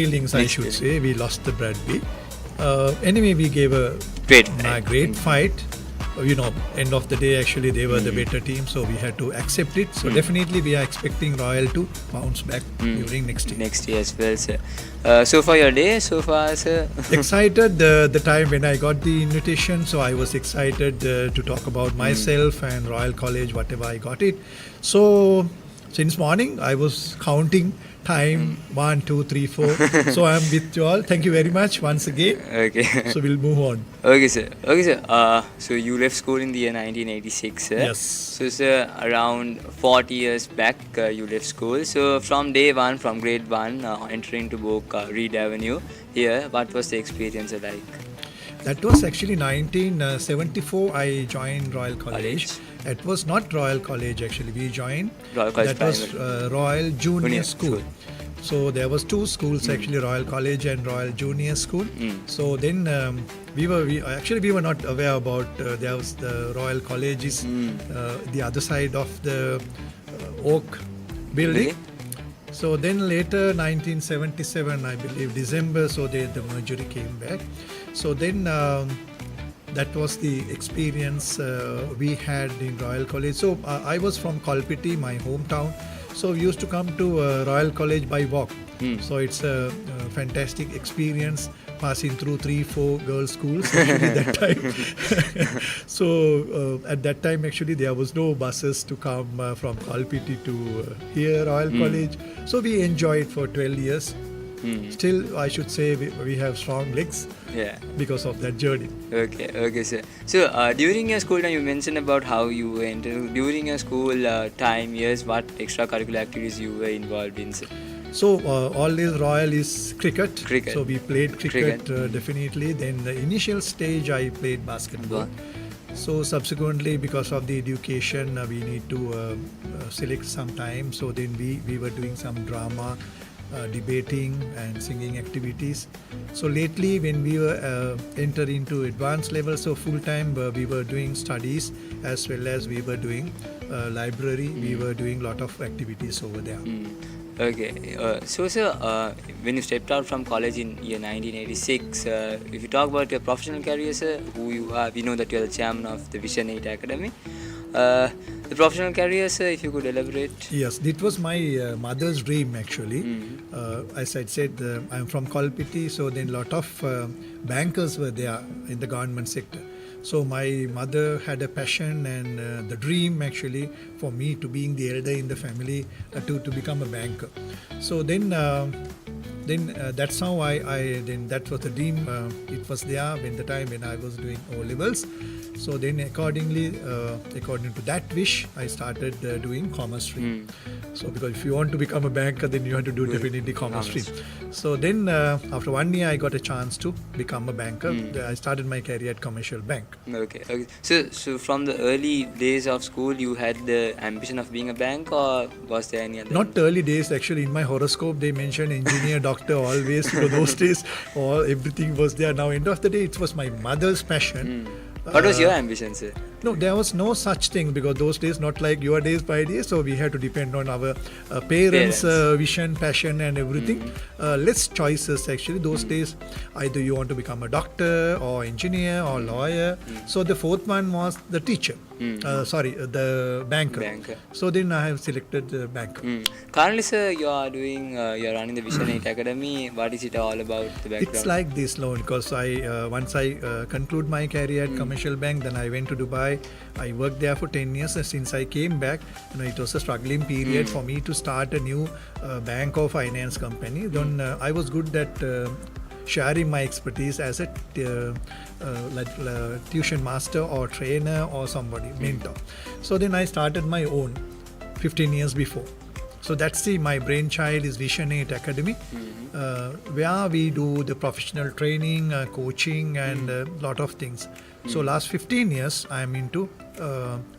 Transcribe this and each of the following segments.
feelings, I should say. We lost the Bradby. Anyway, we gave a great fight. End of the day, actually, they were the better team, so we had to accept it. So definitely, we are expecting Royal to bounce back during next year. Next year as well, sir. So for your day, so far, sir? Excited the time when I got the invitation, so I was excited to talk about myself and Royal College, whatever I got it. So since morning, I was counting time 1, 2, 3, 4. So I'm with you all. Thank you very much once again. Okay. So we'll move on. Okay, sir. So you left school in the year 1986, sir. Yes. So, sir, around 40 years back, you left school. So from day one, from grade 1, entering to book Reed Avenue here, what was the experience like? That was actually 1974. I joined Royal College. It was not Royal College actually. We joined. Royal College that was Royal Junior School. So there was two schools actually, Royal College and Royal Junior School. So then we were not aware about there was the Royal College is the other side of the Oak building. So then later 1977, I believe December, so the merger came back. So then that was the experience we had in Royal College. So I was from Kolpiti, my hometown. So we used to come to Royal College by walk. So it's a fantastic experience passing through 3-4 girls' schools actually that time. So at that time actually there was no buses to come from Kolpiti to here Royal College. So we enjoyed for 12 years. Still, I should say we have strong legs because of that journey. Okay, sir. So during your school time, you mentioned about how you went. During your school time years, what extracurricular activities you were involved in, sir? So always Royal is cricket. So we played cricket. Definitely. Then the initial stage I played basketball. So subsequently, because of the education, we need to select some time. So then we were doing some drama, debating and singing activities. So lately when we were enter into advanced level, so full time we were doing studies as well as we were doing library. We were doing lot of activities over there. Okay, so sir, when you stepped out from college in year 1986, if you talk about your professional career, sir, who you are, we know that you are the chairman of the Vision 8 Academy. The professional career, sir, if you could elaborate. Yes, it was my mother's dream actually. As I said, I'm from Kolpiti, so then a lot of bankers were there in the government sector. So my mother had a passion and the dream actually for me to being the elder in the family to become a banker. So then that's how then that was the dream. It was there when the time when I was doing O levels. So then according to that wish, I started doing commerce stream. So because if you want to become a banker, then you have to do definitely commerce stream. So then after 1 year, I got a chance to become a banker. I started my career at Commercial Bank. Okay. So from the early days of school, you had the ambition of being a bank, or was there any other? Not early days actually. In my horoscope, they mentioned engineer, doctor always. For those days, everything was there. Now end of the day, it was my mother's passion. What was your ambition, sir? No, there was no such thing because those days not like your days by days, so we had to depend on our parents' vision, passion and everything. Less choices actually. Those days either you want to become a doctor or engineer or lawyer. So the fourth one was the teacher. The banker. So then I have selected the banker. Currently, sir, you are running the Vision 8 Academy. What is it all about, the background? It's like this, because once I conclude my career at Commercial Bank, then I went to Dubai. I worked there for 10 years. And since I came back, it was a struggling period for me to start a new bank or finance company. Then I was good at sharing my expertise as a tuition master or trainer or somebody, mentor. So then I started my own 15 years before. So that's my brainchild is Vision 8 Academy, where we do the professional training, coaching and a lot of things. So last 15 years, I'm into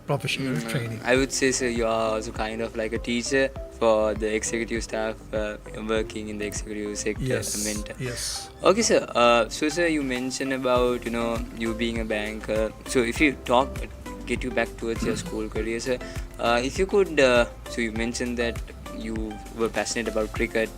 professional training. I would say, sir, you are also kind of like a teacher for the executive staff working in the executive sector. Yes. A mentor. Yes. Okay, sir. So, sir, you mentioned about you being a banker. So, if you get you back towards your school career, sir. If you could, so you mentioned that you were passionate about cricket.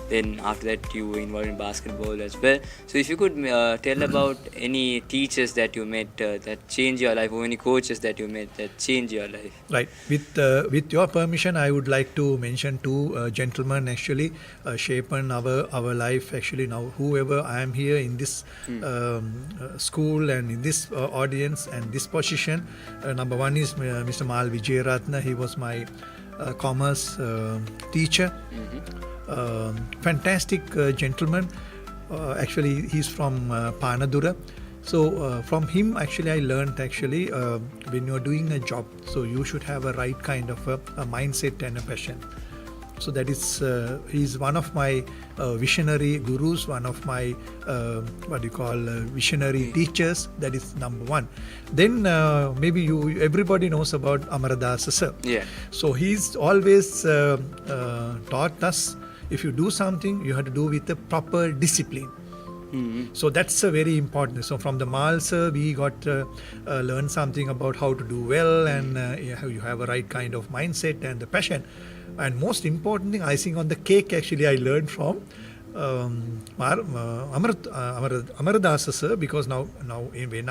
Then after that, you were involved in basketball as well. So if you could tell about any teachers that you met that changed your life, or any coaches that you met that changed your life. Right. With your permission, I would like to mention two gentlemen actually shapen our life. Actually, now whoever I am here in this school and in this audience and this position, number one is Mr. Mal Vijayaratna. He was my commerce teacher. Fantastic gentleman. Actually, he's from Panadura. So from him, actually, I learned actually when you're doing a job, so you should have a right kind of a mindset and a passion. So that is, he's one of my visionary gurus, one of my visionary teachers. That is number one. Then maybe everybody knows about Amaradasa sir. Yeah. So he's always taught us, if you do something, you have to do with a proper discipline. So that's a very important. So from the Mal sir, we got learn something about how to do well, and you have a right kind of mindset and the passion. And most important thing, icing on the cake, actually, I learned from Amaradasa sir, because now when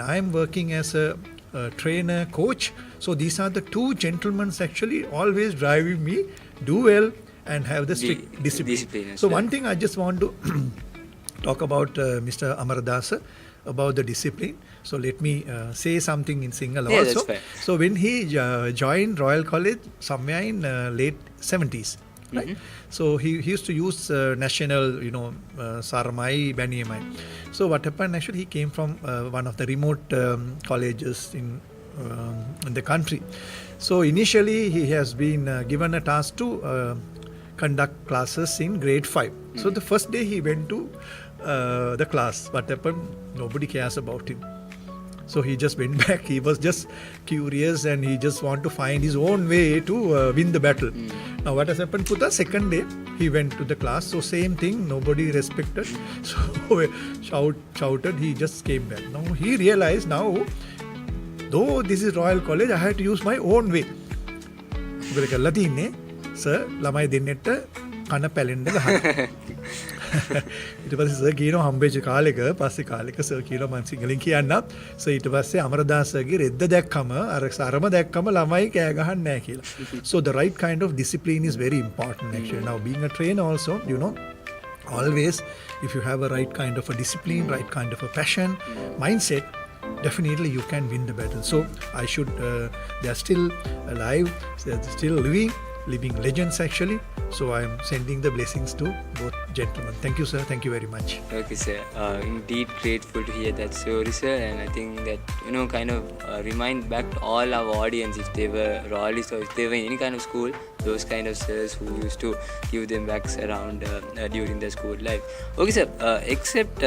I'm working as a trainer, coach, so these are the two gentlemen actually always driving me do well and have the strict discipline. So one thing I just want to talk about Mr. Amaradasa about the discipline. So let me say something in Sinhala also. That's fair. So when he joined Royal College somewhere in late 70s, right? So he used to use national, Saramai, Baniyamai. So what happened actually, he came from one of the remote colleges in the country. So initially he has been given a task to conduct classes in grade 5. So the first day he went to the class. What happened? Nobody cares about him. So he just went back. He was just curious and he just wanted to find his own way to win the battle. Now what has happened? For the second day, he went to the class. So same thing, nobody respected. So shouted, he just came back. Now he realized, now though this is Royal College, I had to use my own way. Sir, lamai dennetta kana පැලෙන්න ගහන්න. ඊට පස්සේ sir කියනවා හම්බෙච්ච කාලෙක පස්සේ කාලෙක sir කියනවා මම සිංහලෙන් කියන්නම්. සර් ඊට පස්සේ අමරදාසගේ රෙද්ද දැක්කම අර සරම දැක්කම ළමයි කෑ ගහන්නේ නැහැ කියලා. So the right kind of discipline is very important actually. Now being a trainer also, always if you have a right kind of a discipline, right kind of a passion, mindset, definitely you can win the battle. So I should, they are still alive, they are still living legends actually. So I am sending the blessings to both gentlemen. Thank you, sir. Thank you very much. Okay, sir. Indeed grateful to hear that story, sir. And I think that, kind of remind back to all our audience, if they were Royalist or if they were in any kind of school, those kind of sirs who used to give them backs around during their school life. Okay, sir. Except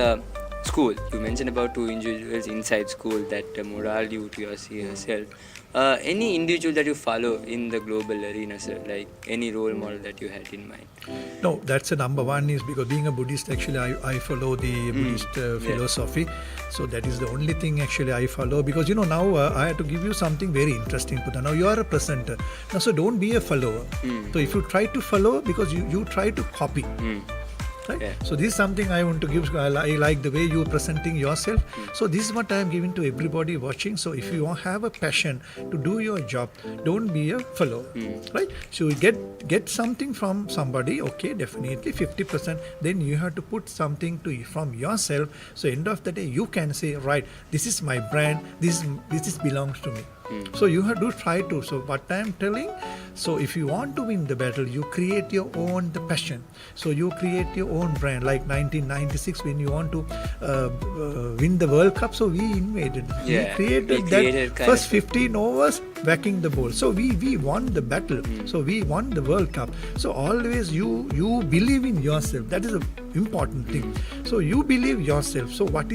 school, you mentioned about two individuals inside school that morale you to yourself. Any individual that you follow in the global arena, sir, like any role model that you had in mind? No, that's a number one, is because being a Buddhist, actually I follow the Buddhist philosophy. So that is the only thing actually I follow, because now I have to give you something very interesting. Now you are a presenter. Now, so don't be a follower. So if you try to follow, because you try to copy. Right? Yeah. So this is something I want to give. I like the way you are presenting yourself. So this is what I am giving to everybody watching. So if you have a passion to do your job, don't be a follower. Right? So you get something from somebody. Okay, definitely 50%. Then you have to put something from yourself. So end of the day, you can say, right, this is my brand. This belongs to me. So you have to try to. So what I am telling, so if you want to win the battle, you create your own passion. So you create your own brand. Like 1996, when you want to win the World Cup, so we invaded. Yeah, we created that first 15 overs, backing the ball. So we won the battle. So we won the World Cup. So always you believe in yourself. That is an important thing. So you believe yourself. So what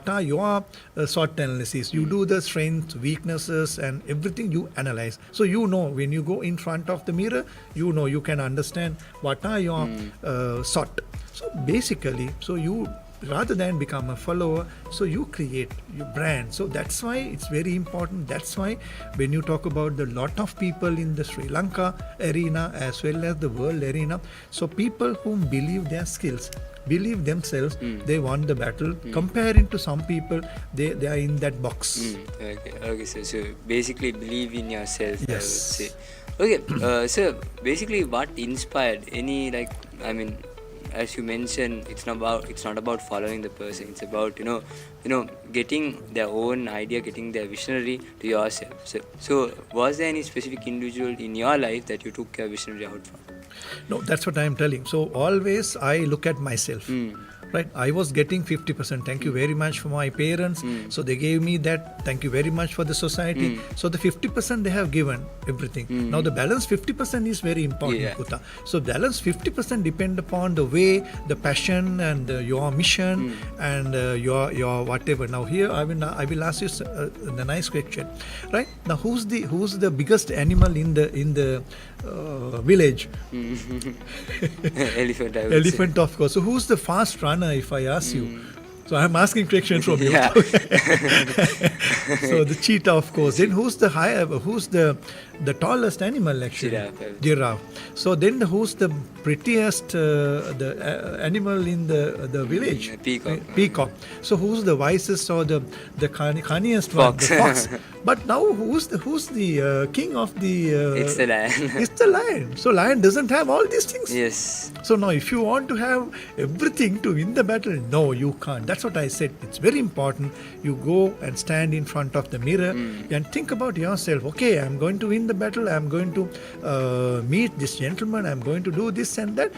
are your SWOT analysis? You do the strengths, weaknesses, and everything you analyze. So when you go in front of the mirror, you can understand what are your SWOT. So basically, so you rather than become a follower, so you create your brand. So that's why it's very important. That's why when you talk about the lot of people in the Sri Lanka arena as well as the world arena, so people who believe their skills, believe themselves, they won the battle. Comparing to some people, they are in that box. Okay, so basically believe in yourself, Yes. I would say. Okay, so basically what inspired any, like, I mean, as you mentioned, it's not about following the person. It's about getting their own idea, getting their visionary to yourself. So was there any specific individual in your life that you took your visionary out from? No, that's what I am telling. So always I look at myself. Right, I was getting 50%. Thank you very much for my parents. So they gave me that. Thank you very much for the society. So the 50% they have given everything. Now the balance 50% is very important, Yeah. Kuta. So balance 50% depend upon the way, the passion, and your mission, and your whatever. Now here I will ask you the nice question, right? Now who's the biggest animal in the village? Elephant, I would Elephant, of course. So who's the fast runner, if I ask you? So I'm asking questions from you. Yeah. So the cheetah, of course. Then who's the tallest animal actually? Giraffe. Giraffe. So then who's the prettiest animal in the village? Peacock. Peacock. So who's the wisest or the cunniest one? Fox. The fox. But now who's the king of the? It's the lion. It's the lion. So lion doesn't have all these things. Yes. So now if you want to have everything to win the battle, no, you can't. That's what I said. It's very important. You go and stand in front of the mirror and think about yourself. Okay, I'm going to win the battle. I'm going to meet this gentleman. I'm going to do this and that.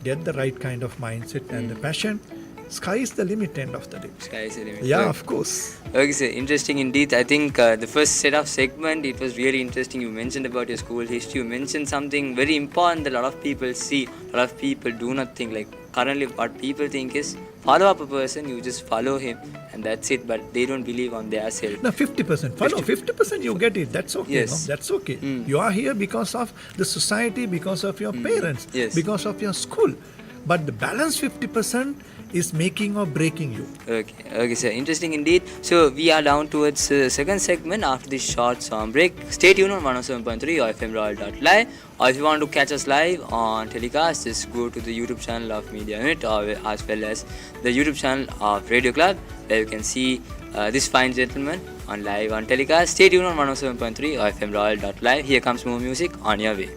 Get the right kind of mindset and the passion. Sky is the limit, end of the day. Sky is the limit. Yeah, Okay. of course. Okay, so interesting indeed. I think the first set of segment, it was really interesting. You mentioned about your school history. You mentioned something very important that a lot of people see, a lot of people do not think. Like currently what people think is follow up a person, you just follow him and that's it. But they don't believe on their self. Now 50%. Follow 50% you get it. That's okay. Yes. No? That's okay. You are here because of the society, because of your parents, Yes. because of your school. But the balance 50% is making or breaking you. Okay, sir. Interesting indeed. So we are down towards the second segment after this short song break. Stay tuned on 107.3 or FM Royal.live. Or if you want to catch us live on telecast, just go to the YouTube channel of Media Unit or as well as the YouTube channel of Radio Club, where you can see this fine gentleman on live on telecast. Stay tuned on 107.3 or FM Royal.live. Here comes more music on your way.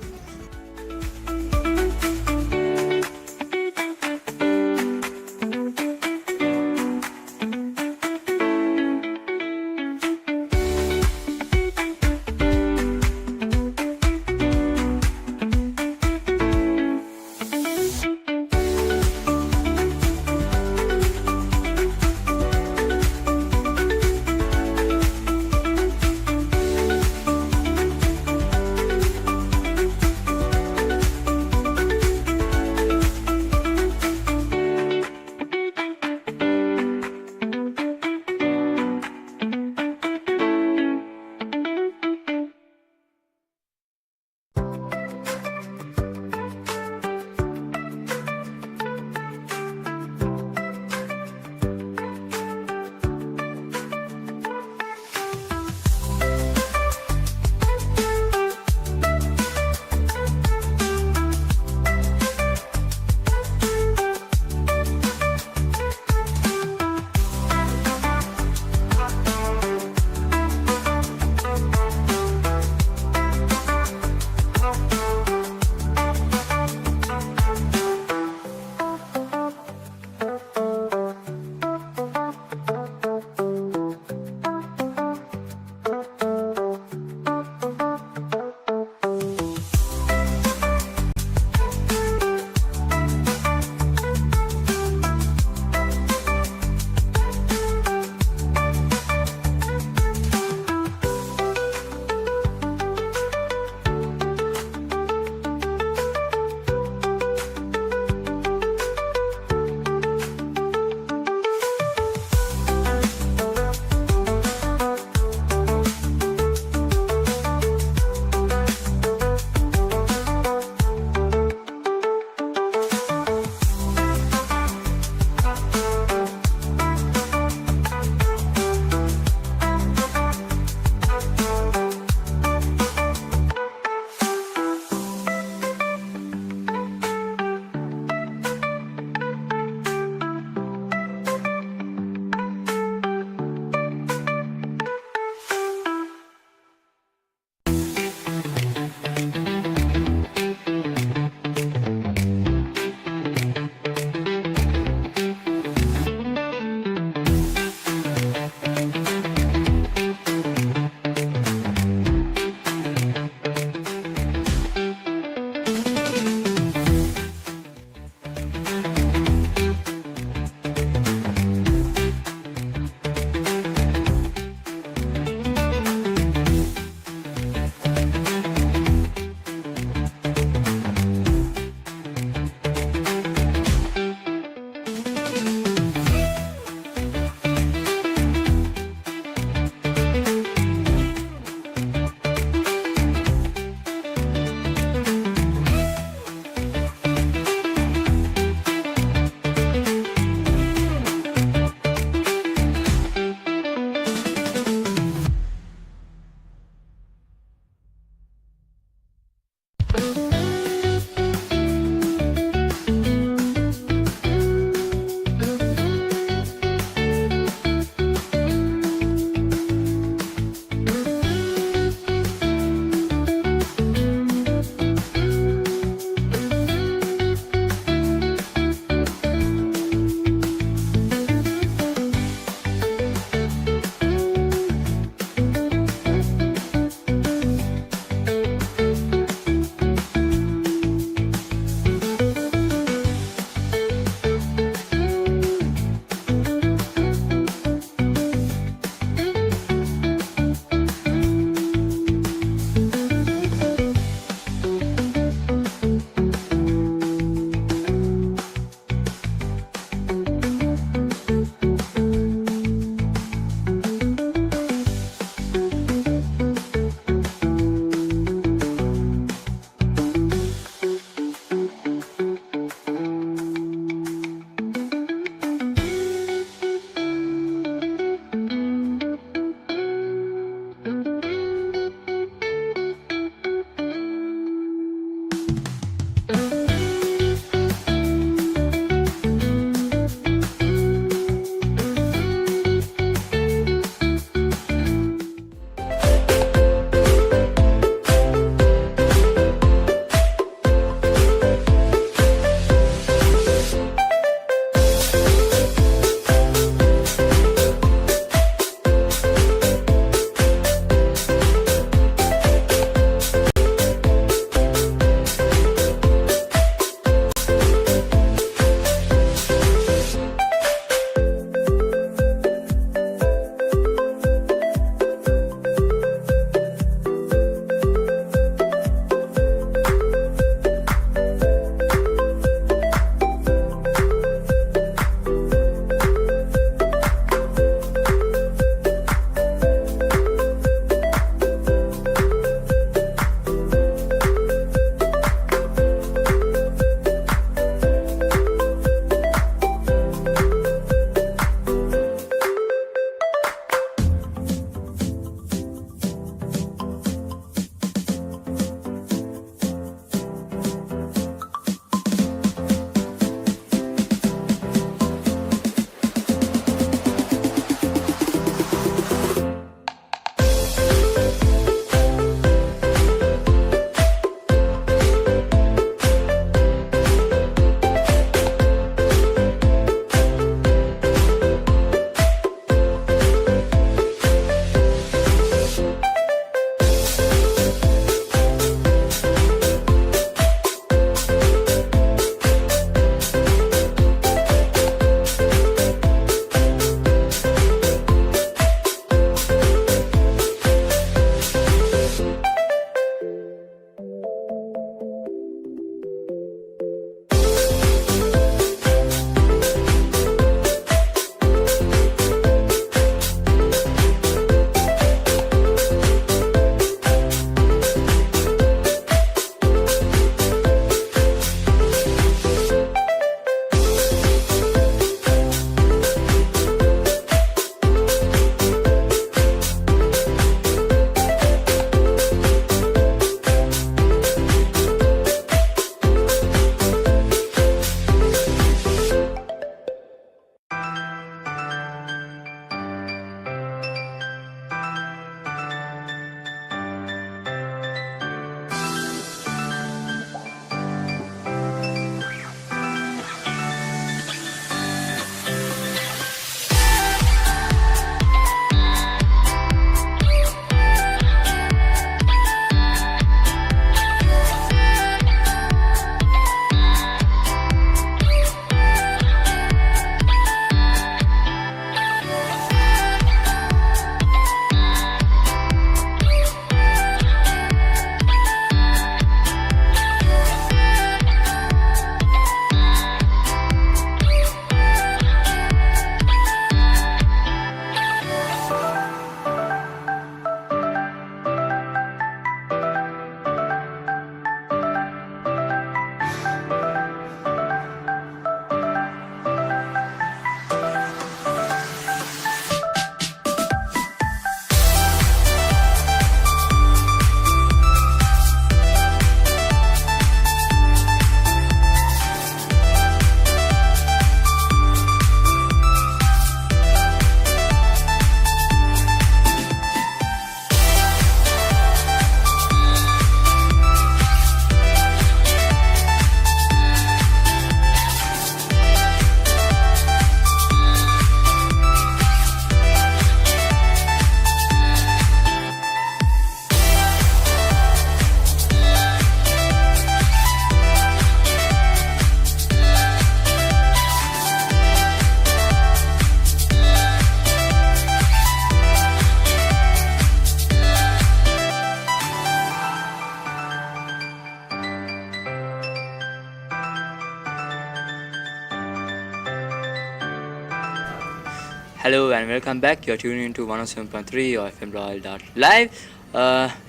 Hello and welcome back. You're tuning into 107.3 or FM Royal.live.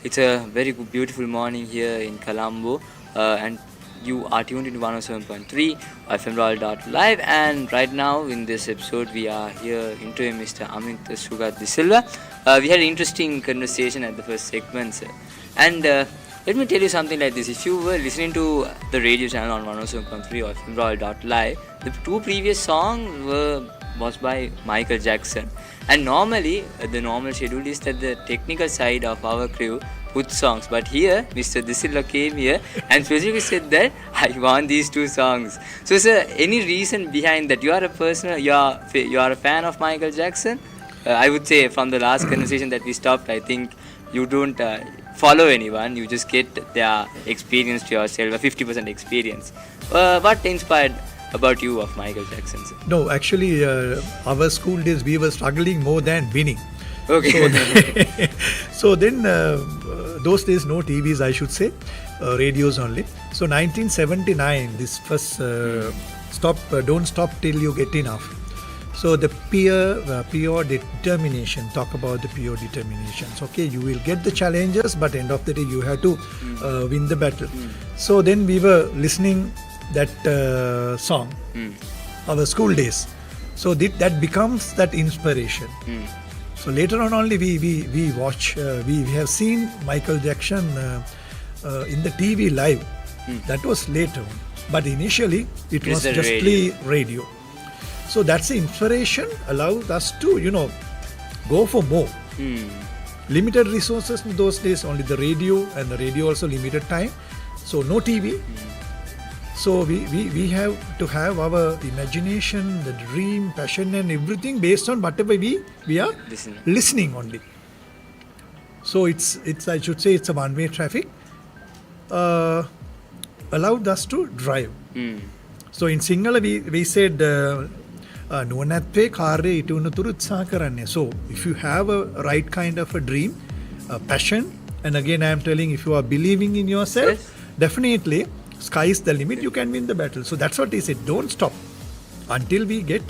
It's a very good, beautiful morning here in Colombo, and you are tuned into 107.3 FM Royal.live. And right now in this episode, we are here interviewing Mr. Amintha Sugath De Silva. We had an interesting conversation at the first segment, sir. And let me tell you something like this. If you were listening to the radio channel on 107.3 or FM Royal.live, the two previous songs was by Michael Jackson, and normally the normal schedule is that the technical side of our crew put songs, but here Mr. De Silva came here and specifically said that I want these two songs. So sir, any reason behind that? You are a person, you are a fan of Michael Jackson. I would say from the last conversation that we stopped, I think you don't follow anyone, you just get their experience to yourself, a 50% experience. What inspired about you of Michael Jackson, sir? No, actually, our school days we were struggling more than winning. Okay. So then, those days no TVs, I should say, radios only. So 1979, this first don't stop till you get enough. So the pure determination, talk about the pure determinations. Okay, you will get the challenges, but end of the day you have to win the battle. So then we were listening that song, our school days. So that becomes that inspiration. So later on only we watch, we have seen Michael Jackson in the TV live. That was later on. But initially it was just radio. So that's the inspiration allowed us to, go for more. Limited resources in those days, only the radio, and the radio also limited time. So no TV. So we have to have our imagination, the dream, passion and everything based on whatever we are listening only. So it's I should say it's a one-way traffic. Allowed us to drive. So in Sinhala we said nuwanathwe karya itu unuturu utsaha karanne. So if you have a right kind of a dream, a passion, and again I am telling, if you are believing in yourself, definitely sky is the limit, you can win the battle. So that's what he said, don't stop until we get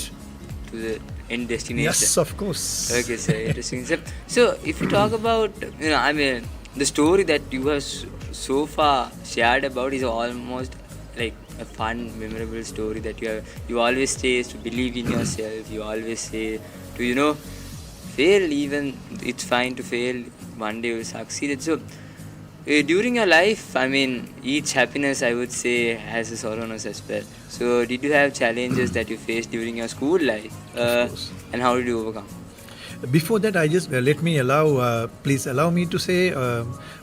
to the end destination. Yes, of course. Okay, sir, interesting. So if you talk about, the story that you have so far shared about is almost like a fun, memorable story that you always say to believe in yourself. You always say to, fail, even it's fine to fail, one day you will succeed. So during your life, each happiness, I would say, has a sorrowness as well. So did you have challenges that you faced during your school life? And how did you overcome? Before that, I just please allow me to say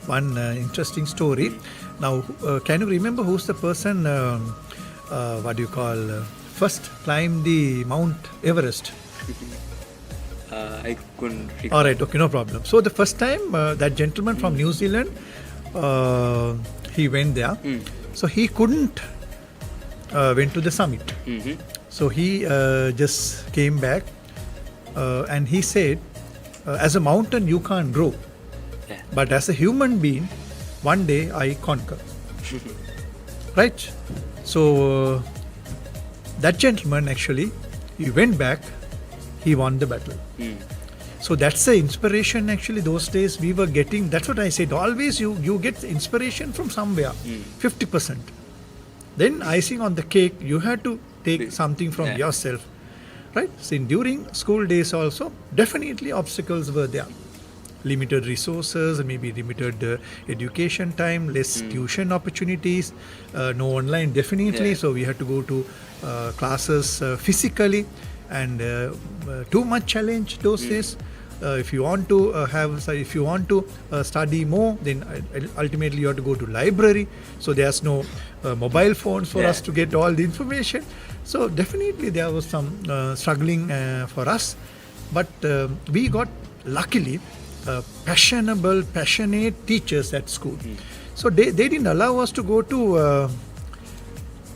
one interesting story. Now, can you remember who's the person, first climbed the Mount Everest? I couldn't recall. Alright, okay, no problem. So the first time that gentleman from New Zealand, he went there. So he couldn't went to the summit. So he just came back and he said, as a mountain you can't grow, but as a human being, one day I conquer. Right? So that gentleman actually, he went back, he won the battle. So that's the inspiration actually those days we were getting. That's what I said, always you get inspiration from somewhere, 50%. Then icing on the cake, you had to take something from yourself. Right? So during school days also, definitely obstacles were there. Limited resources, maybe limited education time, less tuition opportunities, no online definitely. So we had to go to classes physically, and too much challenge those days. If you want to study more, then ultimately you have to go to library. So there's no mobile phones for us to get all the information. So definitely there was some struggling for us, but we got luckily passionate teachers at school. So they didn't allow us to go to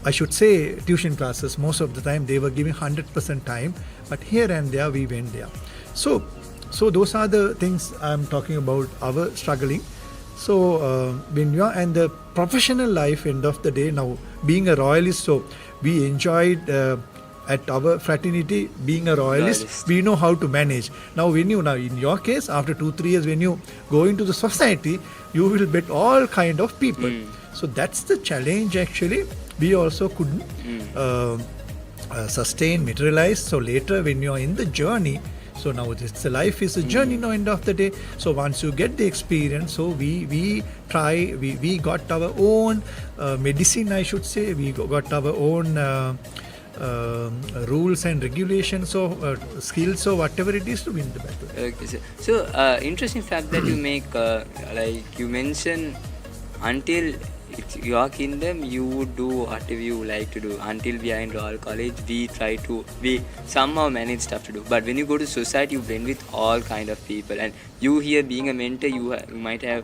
I should say tuition classes. Most of the time they were giving 100% time, but here and there we went there. So those are the things I'm talking about, our struggling. So when you are and the professional life, end of the day, now being a royalist, so we enjoyed at our fraternity, being a royalist, we know how to manage. Now in your case, after 2-3 years, when you go into the society, you will meet all kind of people. So that's the challenge actually. We also couldn't sustain, materialize. So later when you are in the journey, so now the life is a journey now, end of the day. So once you get the experience, so we got our own medicine, I should say. We got our own rules and regulations, so skills, or whatever it is, to win the battle. Okay, so interesting fact that you make, like you mentioned, until it's your kingdom, you would do whatever you like to do. Until we are in Royal College, we somehow manage stuff to do. But when you go to society, you blend with all kind of people. And you here being a mentor, you might have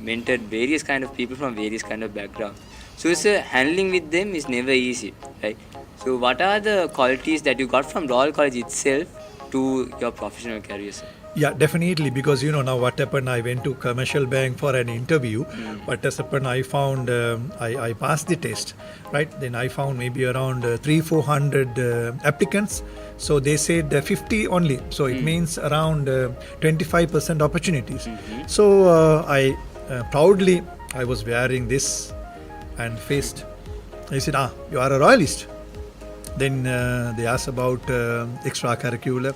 mentored various kind of people from various kind of backgrounds. So handling with them is never easy, right? So what are the qualities that you got from Royal College itself to your professional career, sir? Yeah, definitely, because now what happened, I went to commercial bank for an interview. What has happened, I found I passed the test, right? Then I found maybe around 300-400 applicants. So they said 50 only, so it means around 25% opportunities. So I proudly, I was wearing this and faced. I said, you are a royalist. Then they asked about extracurricular,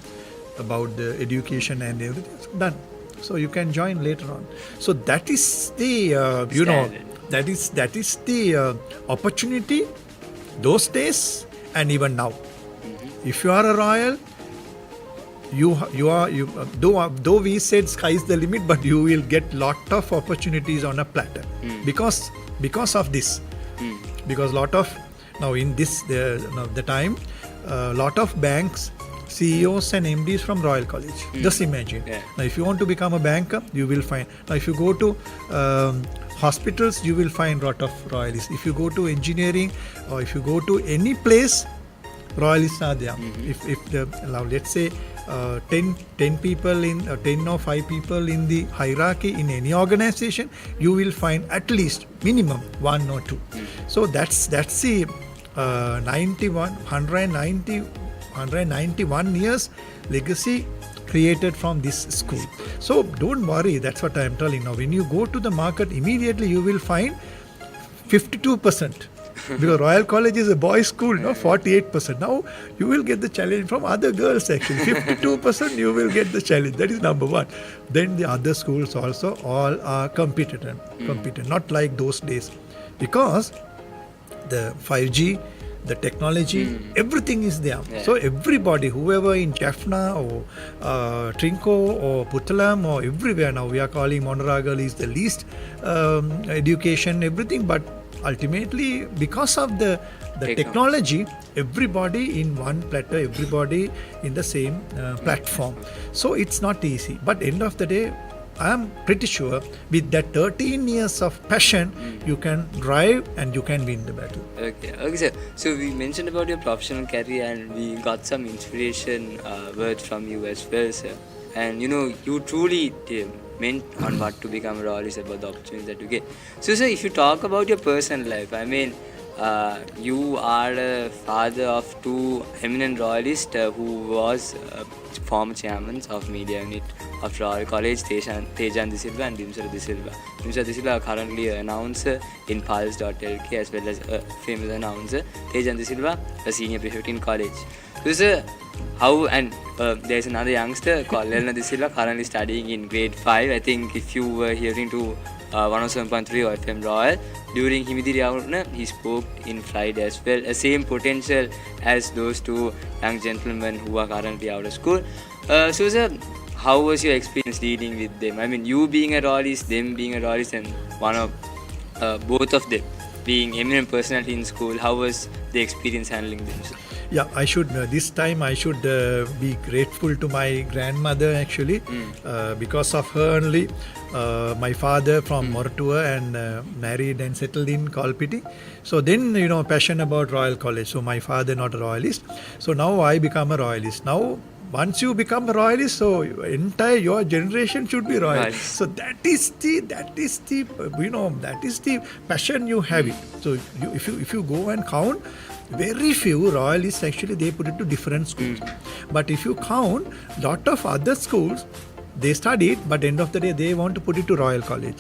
about the education and everything. Done. So you can join later on. So that is the that is the opportunity those days and even now. If you are a royal, though we said sky is the limit, but you will get lot of opportunities on a platter because of this. Because lot of now in this the time, lot of banks, CEOs and MDs from Royal College. Just imagine. Yeah. Now, if you want to become a banker, you will find. Now, if you go to hospitals, you will find lot of royalists. If you go to engineering, or if you go to any place, royalists are there. Now let's say 10 people in 10 or 5 people in the hierarchy in any organization, you will find at least minimum 1 or 2. So that's the 191 years legacy created from this school. So don't worry, that's what I am telling. Now when you go to the market, immediately you will find 52%. Because Royal College is a boys' school, 48%. Now you will get the challenge from other girls actually. 52% you will get the challenge. That is number one. Then the other schools also all are competent. Not like those days. Because the 5G, the technology, everything is there. Yeah. So everybody, whoever in Jaffna or Trinco or Puttalam or everywhere now, we are calling Monaragal is the least education, everything. But ultimately, because of the technology, everybody in one platter, everybody in the same platform. So it's not easy. But end of the day, I am pretty sure with that 13 years of passion, you can drive and you can win the battle. Okay, sir. So we mentioned about your professional career and we got some inspiration words from you as well, sir. And you truly meant on what to become a royalist, about the opportunities that you get. So, sir, if you talk about your personal life, I mean, you are a father of 2 eminent royalists who was former chairmen of media unit of Royal College, Tejan De Silva and Amintha De Silva. Amintha De Silva are currently an announcer in Pulse.lk as well as a famous announcer. Tejan De Silva, a senior prefect in college. So, sir, how, and there's another youngster called Lelna De Silva currently studying in grade 5. I think if you were hearing to 107.3 or FM Royal, during Himidiri Avurna, he spoke in flight as well. The same potential as those 2 young gentlemen who are currently out of school. So, sir, how was your experience dealing with them? I mean, you being a royalist, them being a royalist, and both of them being eminent personality in school. How was the experience handling them, sir? Yeah, I should this time I should be grateful to my grandmother actually, because of her only. My father from Moratua and married and settled in Kalpiti. So then passion about Royal College. So my father not a royalist. So now I become a royalist. Now once you become a royalist, so your generation should be royal. Right. So that is the passion you have it. So if you go and count, very few royalists actually they put it to different schools. But if you count lot of other schools, they studied, but end of the day they want to put it to Royal College.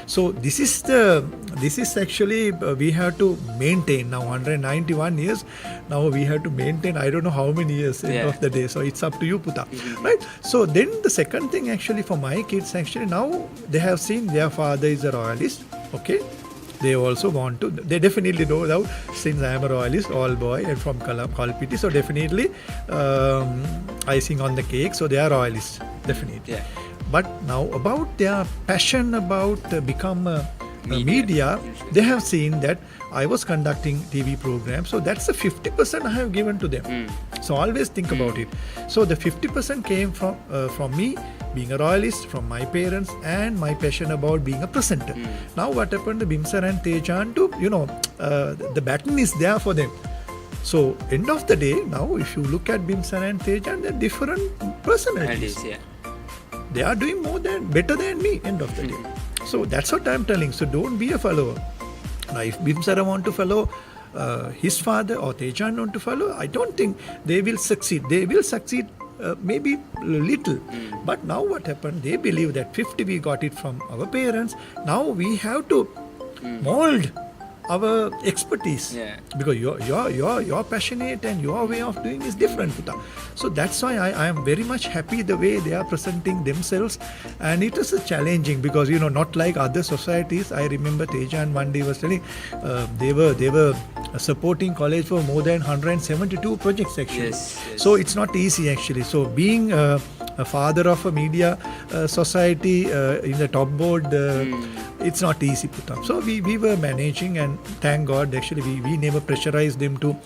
So this is actually we have to maintain now 191 years. Now we have to maintain I don't know how many years end of the day. So it's up to you, Puta, right? So then the second thing actually for my kids actually now they have seen their father is a royalist. Okay. They also want to, they definitely know now, since I am a royalist, all boy and from Kalpiti, so definitely icing on the cake, so they are royalists, definitely. Yeah. But now about their passion about become media, they have seen that I was conducting TV programs, so that's the 50% I have given to them. So always think about it. So the 50% came from me being a royalist, from my parents, and my passion about being a presenter. Now what happened to Bimsar and Tejan to, the baton is there for them. So end of the day, now if you look at Bimsar and Tejan, they're different personalities. They are doing better than me, end of the day. So that's what I'm telling. So don't be a follower. Now if Bimsara want to follow his father or Tejan want to follow, I don't think they will succeed. They will succeed maybe little. But now what happened, they believe that 50 we got it from our parents. Now we have to mold our expertise, because you're passionate and your way of doing is different, Puta. So that's why I am very much happy the way they are presenting themselves, and it is challenging because not like other societies. I remember Tejan one day was telling they were supporting college for more than 172 projects actually. Yes. So it's not easy actually. So being a father of a media society in the top board, it's not easy, Puta. So we were managing, and thank God actually we never pressurized them to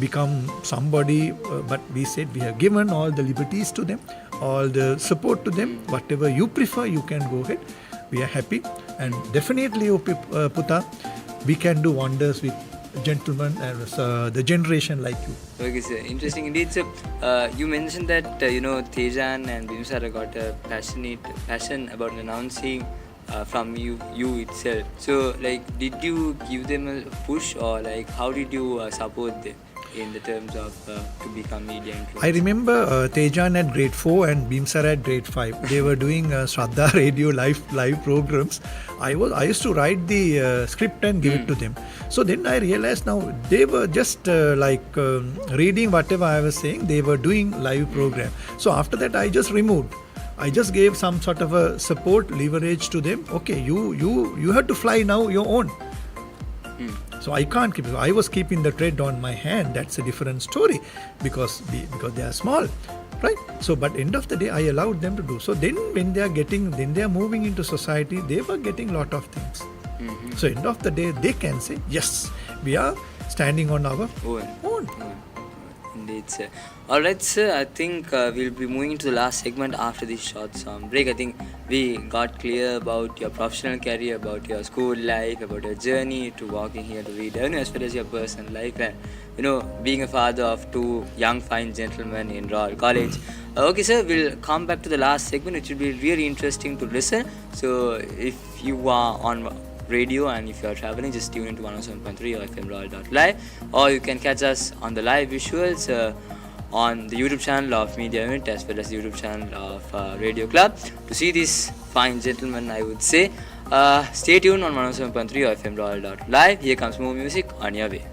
become somebody, but we said we have given all the liberties to them, all the support to them. Whatever you prefer, you can go ahead. We are happy, and definitely, Puta, we can do wonders with gentlemen and the generation like you. Okay, sir. Interesting indeed. So, you mentioned that Tejan and Bimsara got a passion about announcing from you itself. So, did you give them a push, or how did you support them in the terms of to become media influencers? I remember Tejan at grade 4 and Bimsara at grade 5. They were doing Shraddha Radio live programs. I used to write the script and give it to them. So then I realized now they were just reading whatever I was saying. They were doing live program. So after that I just removed. I just gave some sort of a support leverage to them. Okay, you have to fly now your own. So I can't keep it. I was keeping the thread on my hand. That's a different story because they are small, right? So, but end of the day, I allowed them to do. So then, when they are moving into society, they were getting lot of things. So end of the day, they can say, yes, we are standing on our own. Indeed, sir. Alright, sir, I think we'll be moving to the last segment after this short song break. I think we got clear about your professional career, about your school life, about your journey to walking here to read, as well as your personal life, and being a father of two young fine gentlemen in Royal College. Okay, sir, we'll come back to the last segment, which will be really interesting to listen. So if you are on radio and if you are traveling, just tune into 107.3 or FM Royal.live, or you can catch us on the live visuals on the YouTube channel of Media Unit as well as the YouTube channel of Radio Club to see these fine gentlemen, I would say. Stay tuned on 107.3 or FM Royal.live. Here comes more music on your way.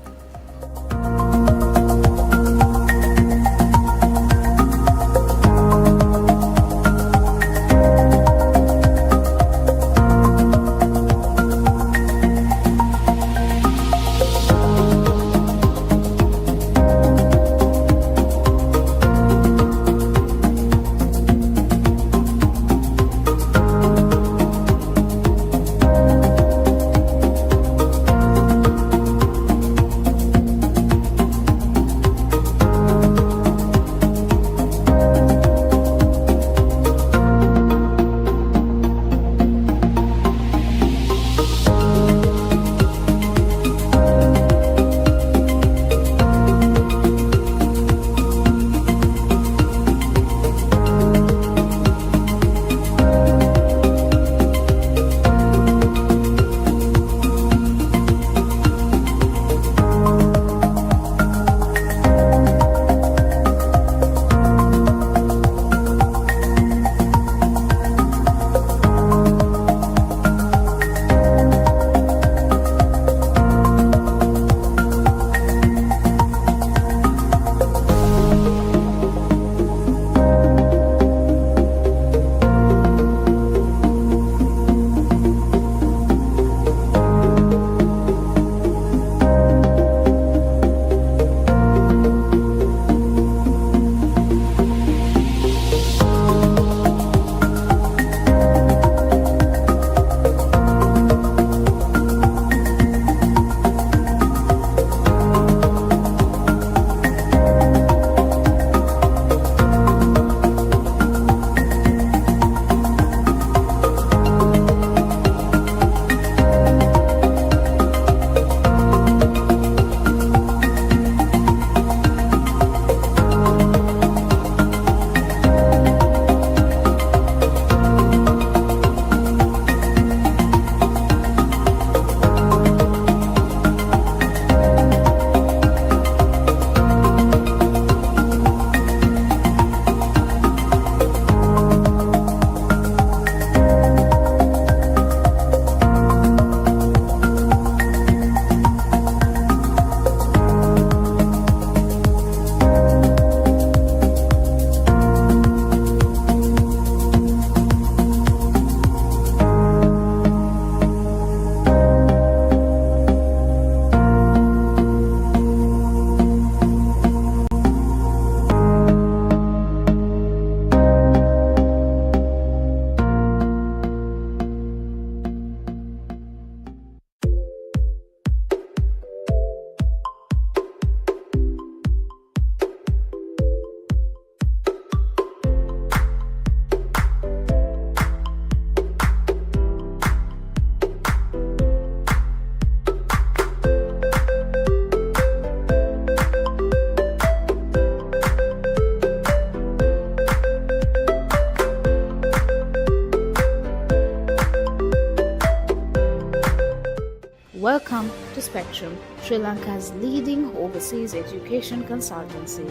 Welcome to Spectrum, Sri Lanka's leading overseas education consultancy.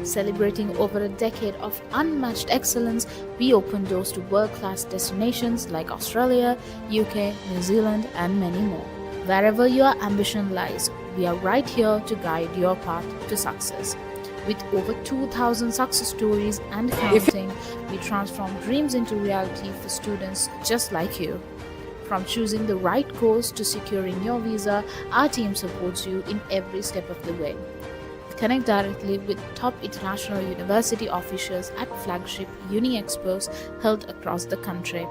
Celebrating over a decade of unmatched excellence, we open doors to world-class destinations like Australia, UK, New Zealand, and many more. Wherever your ambition lies, we are right here to guide your path to success. With over 2,000 success stories and counting, we transform dreams into reality for students just like you. From choosing the right course to securing your visa, our team supports you in every step of the way. Connect directly with top international university officials at flagship Uni Expos held across the country.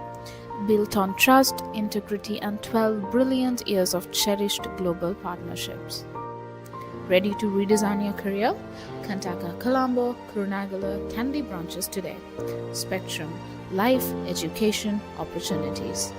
Built on trust, integrity, and 12 brilliant years of cherished global partnerships. Ready to redesign your career? Contact our Colombo, Kurunagala, Kandy branches today. Spectrum, life, education, opportunities.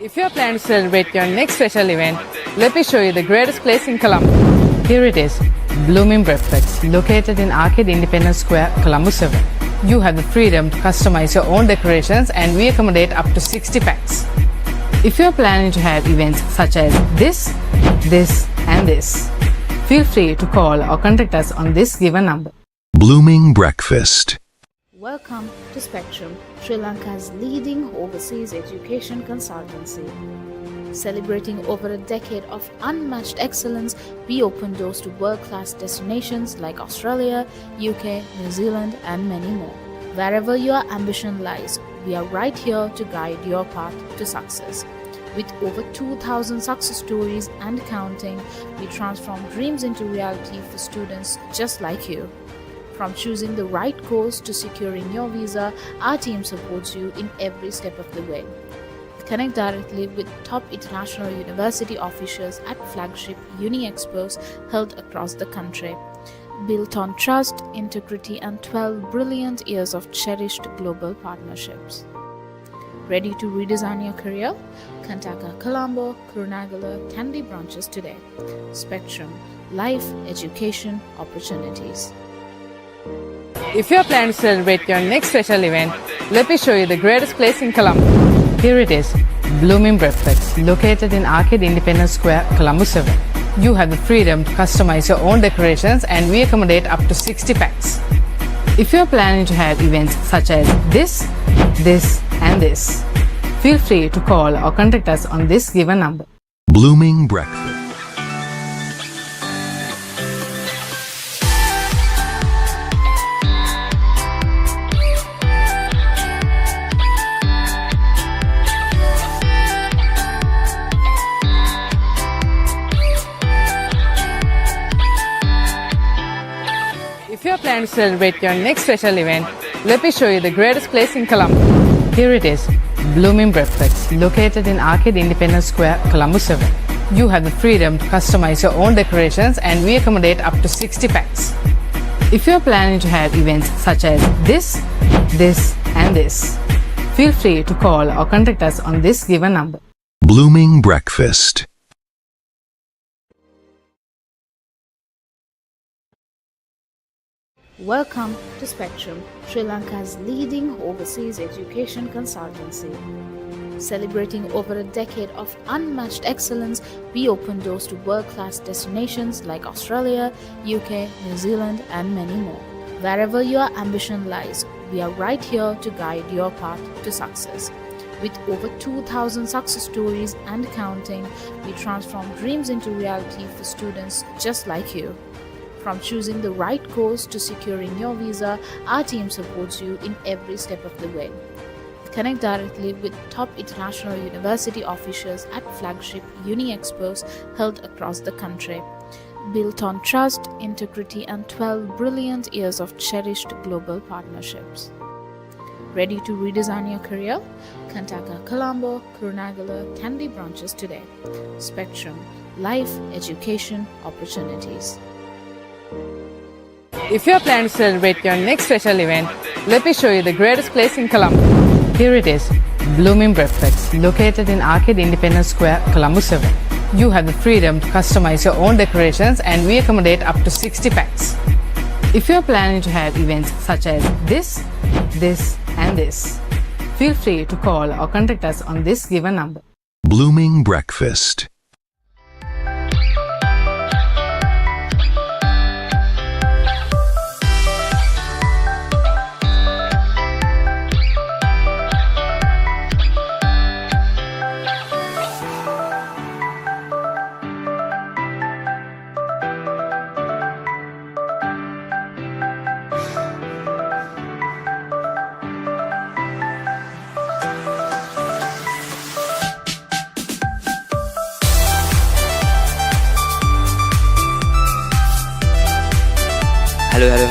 If you are planning to celebrate your next special event, let me show you the greatest place in Colombo. Here it is, Blooming Breakfast, located in Arcade Independence Square, Colombo 7. You have the freedom to customize your own decorations and we accommodate up to 60 packs. If you are planning to have events such as this, and this, feel free to call or contact us on this given number. Blooming Breakfast. Welcome to Spectrum, Sri Lanka's leading overseas education consultancy. Celebrating over a decade of unmatched excellence, we open doors to world-class destinations like Australia, UK, New Zealand, and many more. Wherever your ambition lies, we are right here to guide your path to success. With over 2,000 success stories and counting, we transform dreams into reality for students just like you. From choosing the right course to securing your visa, our team supports you in every step of the way. Connect directly with top international university officials at flagship Uni Expos held across the country. Built on trust, integrity, and 12 brilliant years of cherished global partnerships. Ready to redesign your career? Contact our Colombo, Kurunagala, Kandy branches today. Spectrum, life, education, opportunities. If you are planning to celebrate your next special event, let me show you the greatest place in Colombo. Here it is, Blooming Breakfast, located in Arcade Independence Square, Colombo 7. You have the freedom to customize your own decorations and we accommodate up to 60 packs. If you are planning to have events such as this, and this, feel free to call or contact us on this given number. Blooming Breakfast. If you are planning to celebrate your next special event, let me show you the greatest place in Colombo. Here it is, Blooming Breakfast, located in Arcade Independence Square, Colombo 7. You have the freedom to customize your own decorations and we accommodate up to 60 packs. If you are planning to have events such as this, and this, feel free to call or contact us on this given number. Blooming Breakfast. Welcome to Spectrum, Sri Lanka's leading overseas education consultancy. Celebrating over a decade of unmatched excellence, we open doors to world-class destinations like Australia, UK, New Zealand, and many more. Wherever your ambition lies, we are right here to guide your path to success. With over 2,000 success stories and counting, we transform dreams into reality for students just like you. From choosing the right course to securing your visa, our team supports you in every step of the way. Connect directly with top international university officials at flagship Uni Expos held across the country. Built on trust, integrity, and 12 brilliant years of cherished global partnerships. Ready to redesign your career? Contact our Colombo, Kurunagala, Kandy branches today. Spectrum, life, education, opportunities. If you are planning to celebrate your next special event, let me show you the greatest place in Colombo. Here it is, Blooming Breakfast, located in Arcade Independence Square, Colombo 7. You have the freedom to customize your own decorations and we accommodate up to 60 packs. If you are planning to have events such as this and this, feel free to call or contact us on this given number. Blooming Breakfast.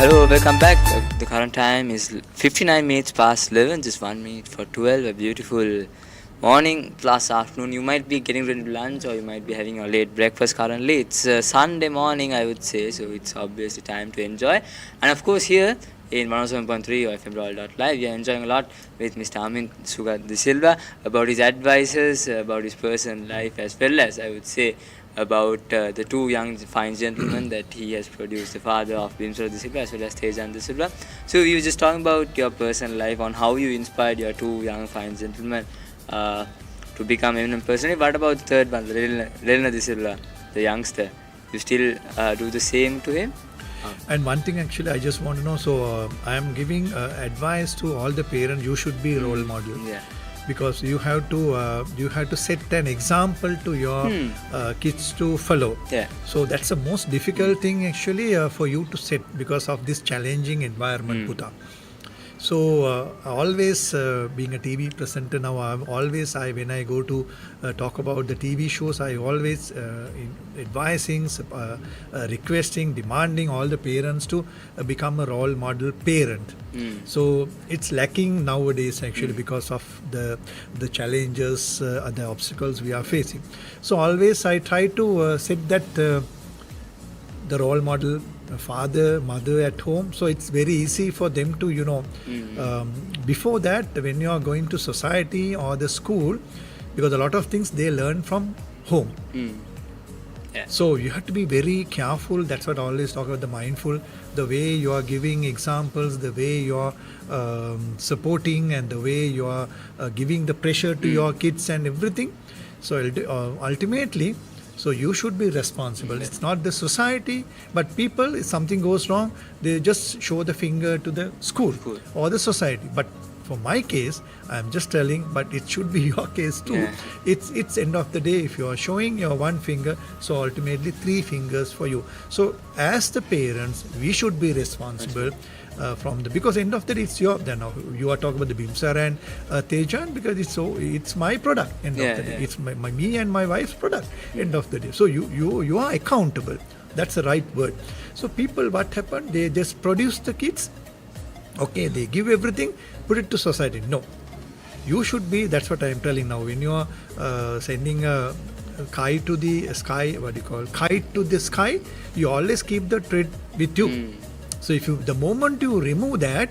Hello, welcome back. The current time is 59 minutes past 11, just 1 minute for 12. A beautiful morning plus afternoon. You might be getting ready to lunch or you might be having a late breakfast currently. It's Sunday morning, I would say, so it's obviously time to enjoy. And of course here in 107.3 or FM Royal.live, we are enjoying a lot with Mr. Amintha Sugath De Silva about his advices, about his personal life, as well as, I would say, about the two young fine gentlemen that he has produced, the father of Amintha De Silva as well as Tejan De Silva. So we were just talking about your personal life, on how you inspired your two young fine gentlemen to become eminent personally. What about the third one, Relna De Silva, the youngster? You still do the same to him? And one thing actually I just want to know, so I am giving advice to all the parents, you should be a role model. Yeah. Because you have to set an example to your kids to follow. Yeah. So that's the most difficult thing actually for you to set, because of this challenging environment put up. So always being a TV presenter now, when I go to talk about the TV shows, I always advising, requesting, demanding all the parents to become a role model parent. So it's lacking nowadays actually because of the challenges and the obstacles we are facing. So always I try to set that the role model father, mother at home, so it's very easy for them to before that, when you are going to society or the school, because a lot of things they learn from home. Yeah. So you have to be very careful. That's what I always talk about, the mindful, the way you are giving examples, the way you are supporting, and the way you are giving the pressure to your kids and everything. So ultimately, so you should be responsible. It's not the society, but people, if something goes wrong, they just show the finger to the school or the society. But for my case, I'm just telling, but it should be your case too. Yeah. It's end of the day, if you are showing your one finger, so ultimately 3 fingers for you. So as the parents, we should be responsible because end of the day it's your. Then you are talking about the Bimsar and Tejan, because it's my product. End of the day, it's me and my wife's product. End of the day, so you are accountable. That's the right word. So people, what happened? They just produce the kids. Okay, they give everything, put it to society. No, you should be. That's what I am telling now. When you are sending a kite to the sky, kite to the sky, you always keep the thread with you. So if the moment you remove that,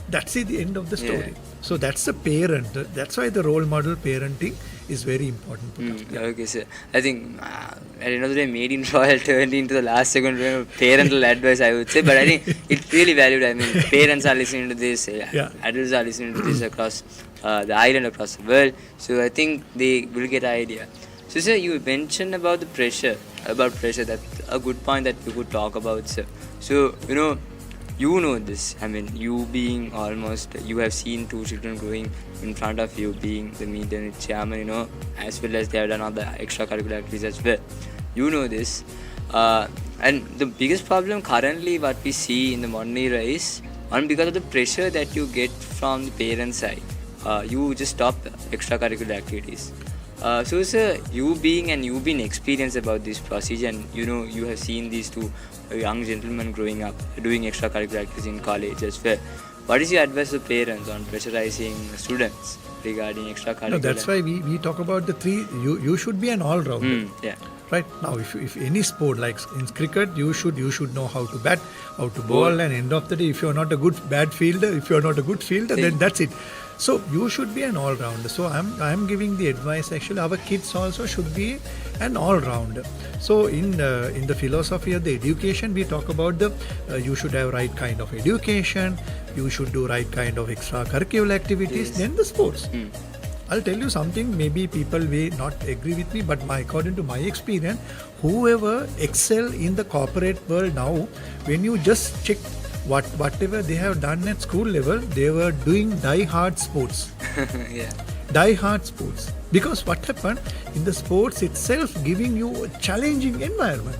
that's the end of the story. Yeah. So that's the parent. That's why the role model parenting is very important. Okay, sir. I think at the end of the day, Made in Royal turned into the last second parental advice, I would say. But I think it's really valued. I mean, parents are listening to this, adults are listening to this across the island, across the world. So I think they will get an idea. So, sir, you mentioned about the pressure. That's a good point that we could talk about, sir. So, you know this. I mean, you being you have seen 2 children growing in front of you, being the media unit chairman, as well as they have done all the extracurricular activities as well. You know this. And the biggest problem currently what we see in the modern era is, because of the pressure that you get from the parent side, you just stop extracurricular activities. So, sir, you've been experienced about this procedure, and you have seen these 2 young gentlemen growing up, doing extracurricular activities in college as well. What is your advice to parents on pressurizing students regarding extracurricular? No, that's why we talk about the 3. You should be an all-rounder. Yeah. Right now, if any sport, like in cricket, you should know how to bat, how to bowl, and end of the day, if you're not a good fielder, then that's it. So you should be an all-rounder. So I'm giving the advice. Actually, our kids also should be an all-rounder. So in the philosophy of the education, we talk about the you should have right kind of education. You should do right kind of extracurricular activities. Then the sports. I'll tell you something. Maybe people may not agree with me, but according to my experience, whoever excel in the corporate world now, when you just check whatever they have done at school level, they were doing die-hard sports. Yeah. Die-hard sports. Because what happened in the sports itself, giving you a challenging environment.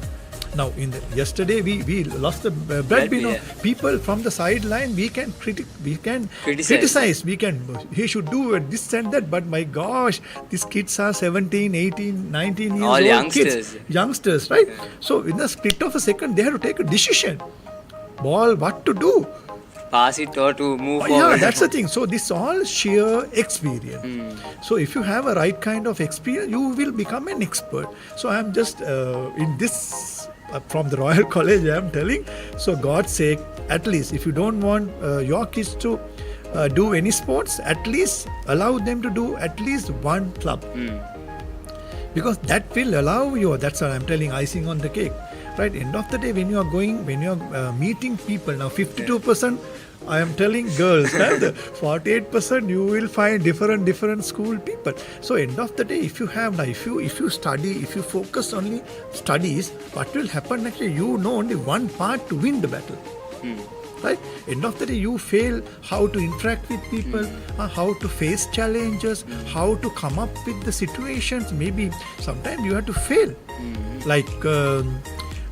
Now, yesterday we lost the Brad Pitt. Yeah. People from the sideline, we can criticize. He should do this and that. But my gosh, these kids are 17, 18, 19 years All old youngsters. kids, youngsters, right? Yeah. So in the split of a second, they have to take a decision. Ball, what to do? Pass it or to move forward. Yeah, that's the thing. So this is all sheer experience. So if you have a right kind of experience, you will become an expert. So I'm just in this from the Royal College, I'm telling. So God's sake, at least if you don't want your kids to do any sports, at least allow them to do at least one club. Because that will allow you, that's what I'm telling, icing on the cake. Right, end of the day, when you are meeting people, now 52%, I am telling girls, and 48% you will find different school people. So end of the day, if you study, if you focus only studies, what will happen actually? You know only one part to win the battle. Right? End of the day, you fail how to interact with people, how to face challenges, how to come up with the situations. Maybe sometimes you have to fail. Like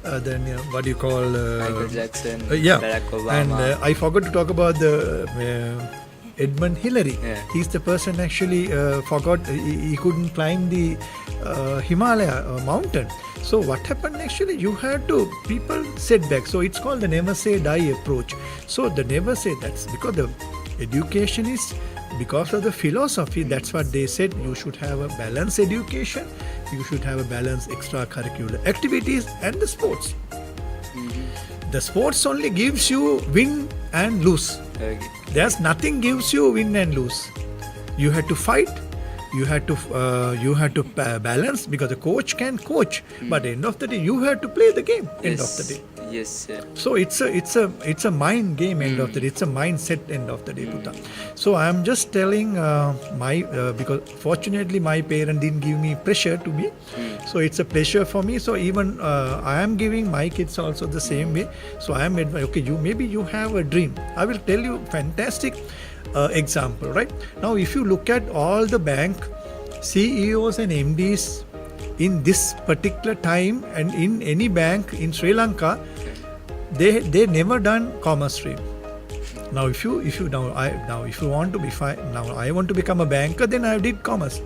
then what do you call Michael Jackson, yeah, Barack Obama. and I forgot to talk about the Edmund Hillary. Yeah. He's the person actually forgot he couldn't climb the Himalaya mountain. So what happened actually? You had to people setback. So it's called the never say die approach. So the never say, that's because the education is because of the philosophy. That's what they said. You should have a balanced education. You should have a balanced extracurricular activities and the sports. The sports only gives you win and lose. Okay. There's nothing gives you win and lose. You have to fight. You have to balance, because the coach can coach, but end of the day you have to play the game. End of the day. Yes, sir. So it's a mind game. End of the day, it's a mindset. End of the day, Puta. So I am just telling because fortunately my parents didn't give me pressure to be. So it's a pleasure for me. So even I am giving my kids also the same way. So I am okay. You have a dream. I will tell you fantastic example. Right now, if you look at all the bank CEOs and MDs in this particular time, and in any bank in Sri Lanka, they never done commerce stream. Now if you want to be now I want to become a banker, then I did commerce.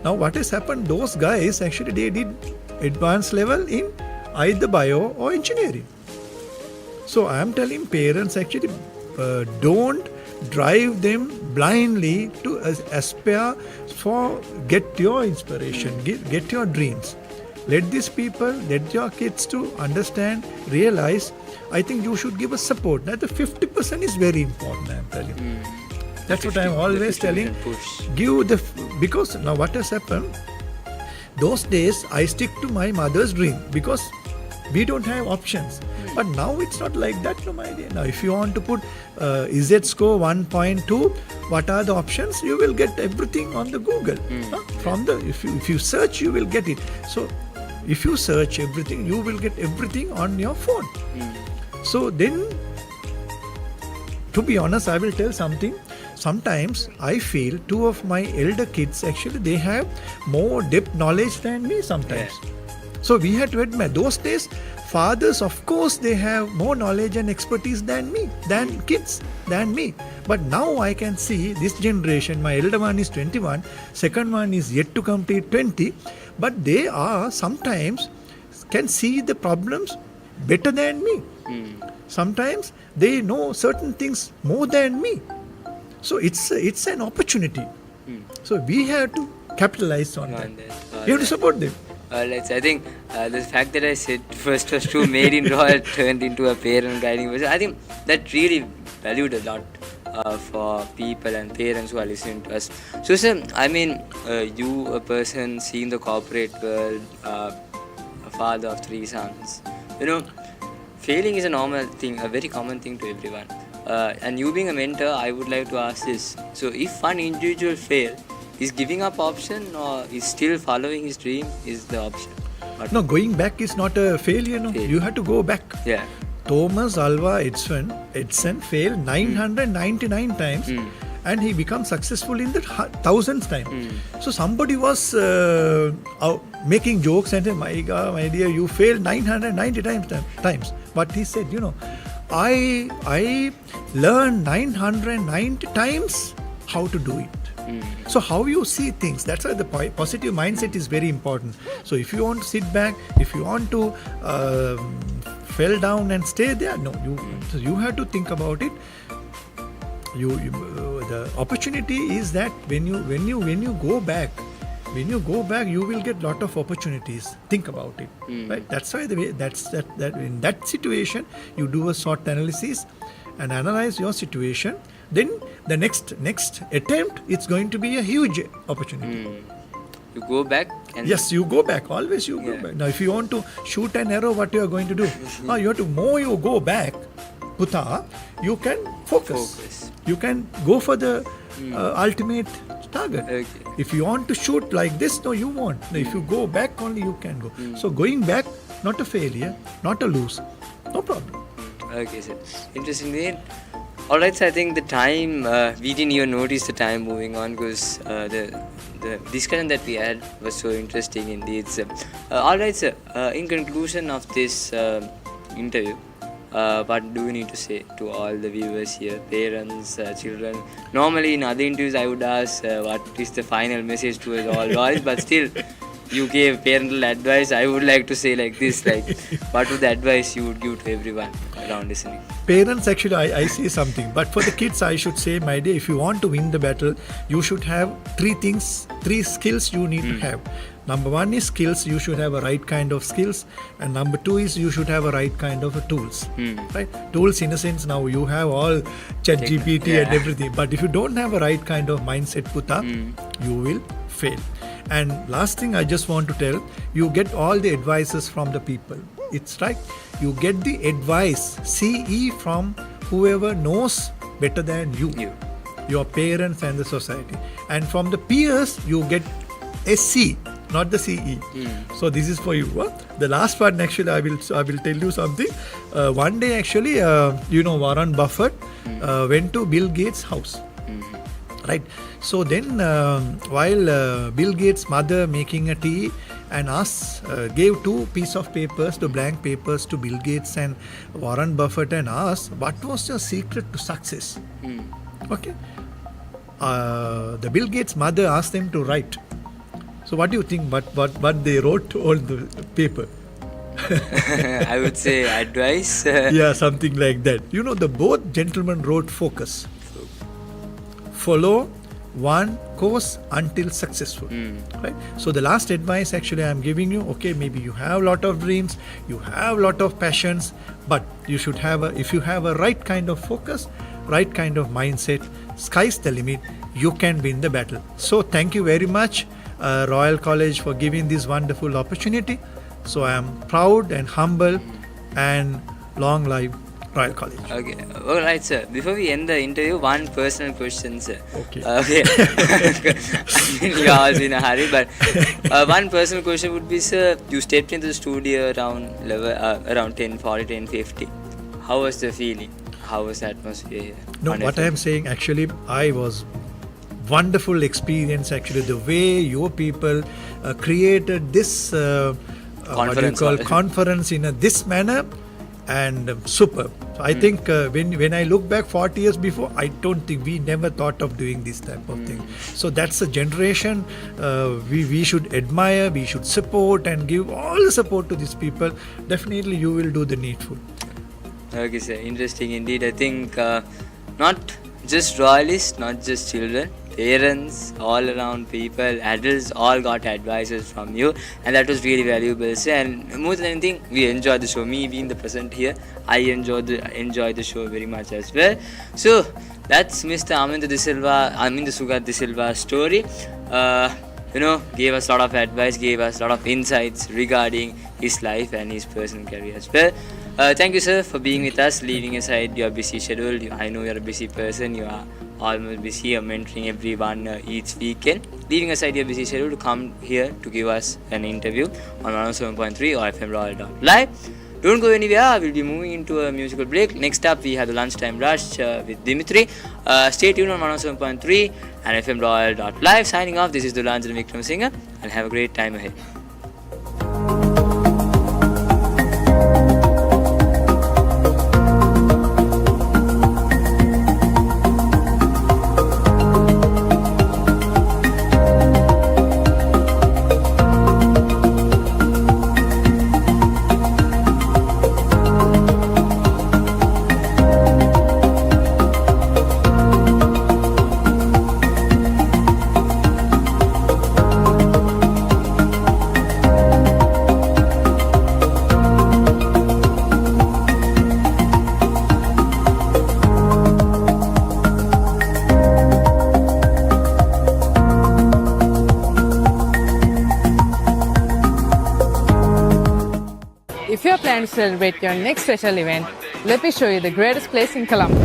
Now what has happened? Those guys actually they did advanced level in either bio or engineering. So I am telling parents actually don't drive them blindly to aspire for get your inspiration, get your dreams. Let these people, let your kids to understand, realize. I think you should give a support. Now the 50% is very important. I am telling. That's what I am always telling. Because now what has happened? Those days I stick to my mother's dream because we don't have options. But now it's not like that, no, my dear. Now if you want to put Z score 1.2, what are the options? You will get everything on the Google. If you search, you will get it. So if you search everything, you will get everything on your phone. So then, to be honest, I will tell something. Sometimes I feel two of my elder kids actually they have more depth knowledge than me sometimes. Yeah. So we had to admit those days, fathers of course they have more knowledge and expertise than me, than kids, than me. But now I can see this generation, my elder one is 21, second one is yet to complete 20, but they are sometimes can see the problems better than me. Sometimes they know certain things more than me. So it's an opportunity. So we have to capitalize on that. You have to support them. I think the fact that I said first was true, made in Royal turned into a parent guiding person. I think that really valued a lot for people and parents who are listening to us. So, sir, I mean, you, a person seeing the corporate world, a father of 3 sons, failing is a normal thing, a very common thing to everyone. And you being a mentor, I would like to ask this. So, if one individual fails, is giving up option or is still following his dream is the option? No, going back is not a failure. No, you have to go back. Yeah. Thomas Alva Edison failed 999 times, and he becomes successful in the 1000th time. So somebody was making jokes and said, "My God, my dear, you failed 990 times." But he said, I learned 990 times how to do it. So how you see things, that's why the positive mindset is very important. So if you want to sit back, if you want to fell down and stay there, no, you have to think about it. The opportunity is that when you go back, you will get lot of opportunities. Think about it, right? That's why that in that situation you do a SWOT analysis and analyze your situation. Then the next attempt, it's going to be a huge opportunity. You go back and yes, you go back. Always you go back. Now, if you want to shoot an arrow, what you are going to do? You have to more you go back, Puta, you can focus. You can go for the ultimate target. Okay. If you want to shoot like this, no, you won't. If you go back only, you can go. So going back, not a failure, not a lose. No problem. Okay, sir. Interesting. Alright, so I think the time, we didn't even notice the time moving on because the discussion that we had was so interesting indeed, sir. Alright, sir, in conclusion of this interview, what do you need to say to all the viewers here, parents, children? Normally in other interviews I would ask what is the final message to us all boys, but still you gave parental advice. I would like to say like this, like what would the advice you would give to everyone around listening? Parents, actually, I say something, but for the kids, I should say, my dear, if you want to win the battle, you should have 3 skills you need to have. Number 1 is skills, you should have a right kind of skills, and number 2 is you should have a right kind of tools. Right? Tools in a sense, now you have all ChatGPT and everything, but if you don't have a right kind of mindset, Puta, you will fail. And last thing I just want to tell, you get all the advices from the people. It's right. You get the advice, CE, from whoever knows better than you. Your parents and the society. And from the peers, you get SC, not the CE. So this is for you. The last part, actually, I will tell you something. One day, actually, Warren Buffett went to Bill Gates' house. Right. So then, while Bill Gates' mother making a tea and gave 2 pieces of papers, 2 blank papers to Bill Gates and Warren Buffett and asked, what was your secret to success? Okay. The Bill Gates' mother asked them to write. So what do you think? What they wrote on the paper? I would say advice. Yeah, something like that. The both gentlemen wrote focus. Follow one course until successful. Right? So the last advice actually I am giving you, okay, maybe you have a lot of dreams, you have a lot of passions, but you should have if you have a right kind of focus, right kind of mindset, sky's the limit, you can win the battle. So thank you very much, Royal College, for giving this wonderful opportunity. So I am proud and humble, and long live Royal College. Okay. All right, sir. Before we end the interview, one personal question, sir. Okay. Okay. I mean, you're always in a hurry, but one personal question would be, sir, you stepped into the studio around 10:40, 10:50. How was the feeling? How was the atmosphere here? No, what I am saying, actually, I was wonderful experience, actually, the way your people created this conference in this manner, and superb. So I think when I look back 40 years before, I don't think we never thought of doing this type of thing. So that's a generation we should admire, we should support and give all the support to these people. Definitely you will do the needful. Okay, sir. Interesting indeed. I think not just Royalists, not just children, parents, all around people, adults, all got advices from you, and that was really valuable, sir. And more than anything, we enjoyed the show. Me being the present here, I enjoyed the show very much as well. So that's Mr. Amintha Sugath De Silva's story. Gave us a lot of advice, gave us a lot of insights regarding his life and his personal career as well. Thank you, sir, for being with us, leaving aside your busy schedule. I know you're a busy person. You are almost busy. You're mentoring everyone each weekend. Leaving aside your busy schedule to come here to give us an interview on 107.3 or FM Royal.live. Don't go anywhere. We'll be moving into a musical break. Next up, we have the Lunchtime Rush with Dimitri. Stay tuned on 107.3 and FM Royal.live. Signing off, this is Dulanjan Vikram Singer, and have a great time ahead. If you're planning to celebrate your next special event, let me show you the greatest place in Colombo.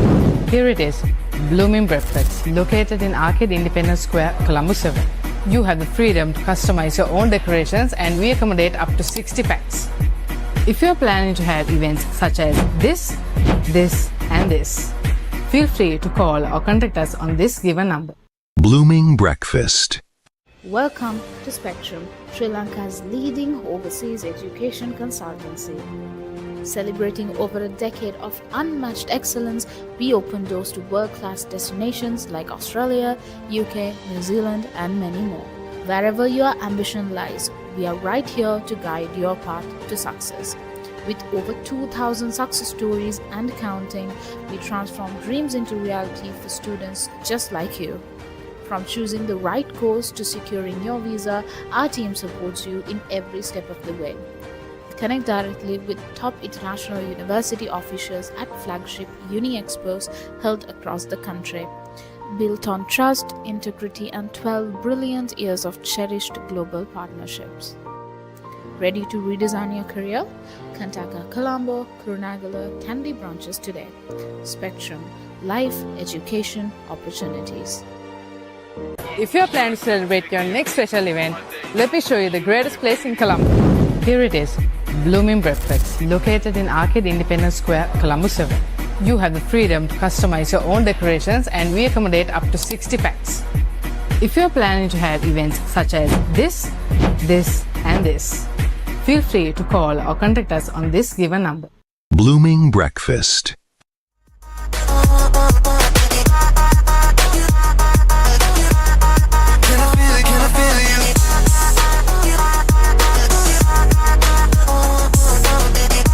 Here it is, Blooming Breakfast, located in Arcade Independence Square, Colombo 7. You have the freedom to customize your own decorations, and we accommodate up to 60 packs. If you're planning to have events such as this, and this, feel free to call or contact us on this given number. Blooming Breakfast. Welcome to Spectrum, Sri Lanka's leading overseas education consultancy. Celebrating over a decade of unmatched excellence, we open doors to world-class destinations like Australia, UK, New Zealand, and many more. Wherever your ambition lies, we are right here to guide your path to success. With over 2,000 success stories and counting, we transform dreams into reality for students just like you. From choosing the right course to securing your visa, our team supports you in every step of the way. Connect directly with top international university officials at flagship Uni Expos held across the country. Built on trust, integrity, and 12 brilliant years of cherished global partnerships. Ready to redesign your career? Contact our Colombo, Kurunagala, Kandy branches today. Spectrum, life, education, opportunities. If you're planning to celebrate your next special event, let me show you the greatest place in Colombo. Here it is, Blooming Breakfast, located in Arcade Independence Square, Colombo 7. You have the freedom to customize your own decorations, and we accommodate up to 60 packs. If you're planning to have events such as this, and this, feel free to call or contact us on this given number. Blooming Breakfast.